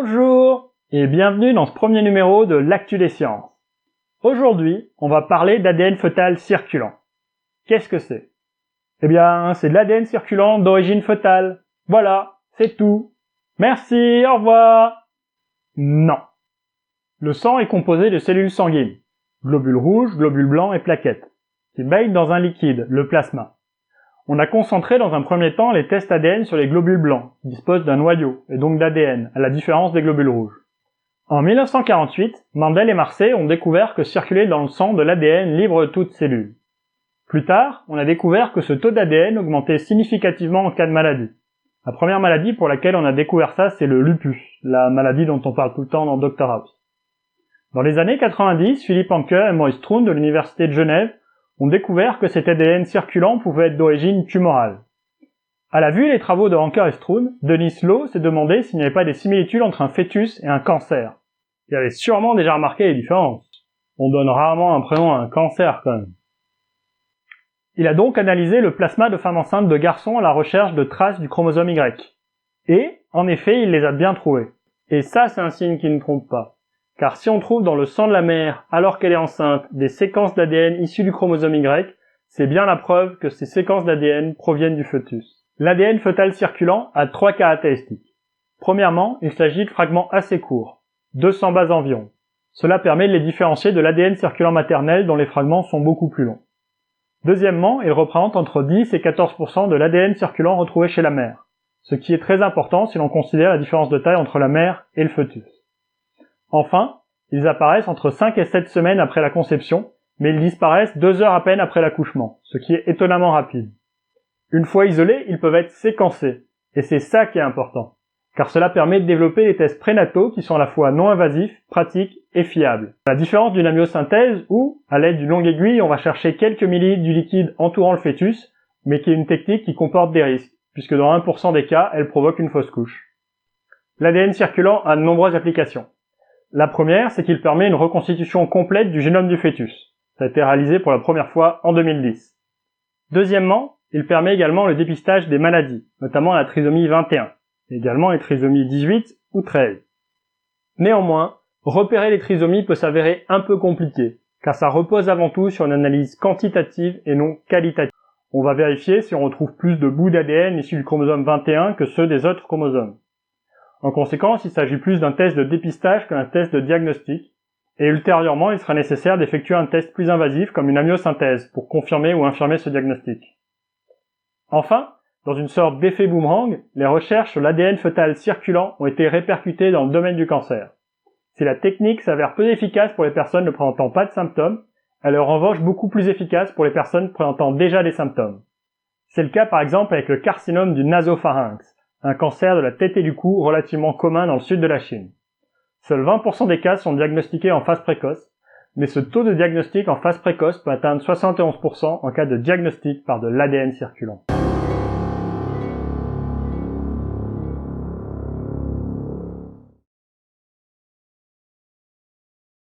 Bonjour et bienvenue dans ce premier numéro de l'Actu des sciences. Aujourd'hui, on va parler d'ADN fœtal circulant. Qu'est-ce que c'est? Eh bien, c'est de l'ADN circulant d'origine fœtale. Voilà, c'est tout. Merci, au revoir. Non. Le sang est composé de cellules sanguines, globules rouges, globules blancs et plaquettes, qui baignent dans un liquide, le plasma. On a concentré dans un premier temps les tests ADN sur les globules blancs, qui disposent d'un noyau, et donc d'ADN, à la différence des globules rouges. En 1948, Mendel et Marseille ont découvert que circulait dans le sang de l'ADN libre de toute cellule. Plus tard, on a découvert que ce taux d'ADN augmentait significativement en cas de maladie. La première maladie pour laquelle on a découvert ça, c'est le lupus, la maladie dont on parle tout le temps dans Dr House. Dans les années 90, Philippe Anker et Maurice Strunz de l'Université de Genève ont découvert que cet ADN circulant pouvait être d'origine tumorale. À la vue des travaux de Anker et Strunz, Denis Lowe s'est demandé s'il n'y avait pas des similitudes entre un fœtus et un cancer. Il avait sûrement déjà remarqué les différences. On donne rarement un prénom à un cancer quand même. Il a donc analysé le plasma de femmes enceintes de garçons à la recherche de traces du chromosome Y. Et, en effet, il les a bien trouvées. Et ça, c'est un signe qui ne trompe pas. Car si on trouve dans le sang de la mère, alors qu'elle est enceinte, des séquences d'ADN issues du chromosome Y, c'est bien la preuve que ces séquences d'ADN proviennent du fœtus. L'ADN fœtal circulant a 3 caractéristiques. Premièrement, il s'agit de fragments assez courts, 200 bases environ. Cela permet de les différencier de l'ADN circulant maternel dont les fragments sont beaucoup plus longs. Deuxièmement, il représente entre 10 et 14% de l'ADN circulant retrouvé chez la mère, ce qui est très important si l'on considère la différence de taille entre la mère et le fœtus. Enfin, ils apparaissent entre 5 et 7 semaines après la conception, mais ils disparaissent 2 heures à peine après l'accouchement, ce qui est étonnamment rapide. Une fois isolés, ils peuvent être séquencés, et c'est ça qui est important, car cela permet de développer des tests prénataux qui sont à la fois non invasifs, pratiques et fiables. À la différence d'une amniosynthèse où, à l'aide d'une longue aiguille, on va chercher quelques millilitres du liquide entourant le fœtus, mais qui est une technique qui comporte des risques, puisque dans 1% des cas, elle provoque une fausse couche. L'ADN circulant a de nombreuses applications. La première, c'est qu'il permet une reconstitution complète du génome du fœtus. Ça a été réalisé pour la première fois en 2010. Deuxièmement, il permet également le dépistage des maladies, notamment la trisomie 21, et également les trisomies 18 ou 13. Néanmoins, repérer les trisomies peut s'avérer un peu compliqué, car ça repose avant tout sur une analyse quantitative et non qualitative. On va vérifier si on retrouve plus de bouts d'ADN issus du chromosome 21 que ceux des autres chromosomes. En conséquence, il s'agit plus d'un test de dépistage qu'un test de diagnostic, et ultérieurement, il sera nécessaire d'effectuer un test plus invasif comme une amniosynthèse pour confirmer ou infirmer ce diagnostic. Enfin, dans une sorte d'effet boomerang, les recherches sur l'ADN fœtal circulant ont été répercutées dans le domaine du cancer. Si la technique s'avère peu efficace pour les personnes ne présentant pas de symptômes, elle est en revanche beaucoup plus efficace pour les personnes présentant déjà des symptômes. C'est le cas par exemple avec le carcinome du nasopharynx, un cancer de la tête et du cou relativement commun dans le sud de la Chine. Seuls 20% des cas sont diagnostiqués en phase précoce, mais ce taux de diagnostic en phase précoce peut atteindre 71% en cas de diagnostic par de l'ADN circulant.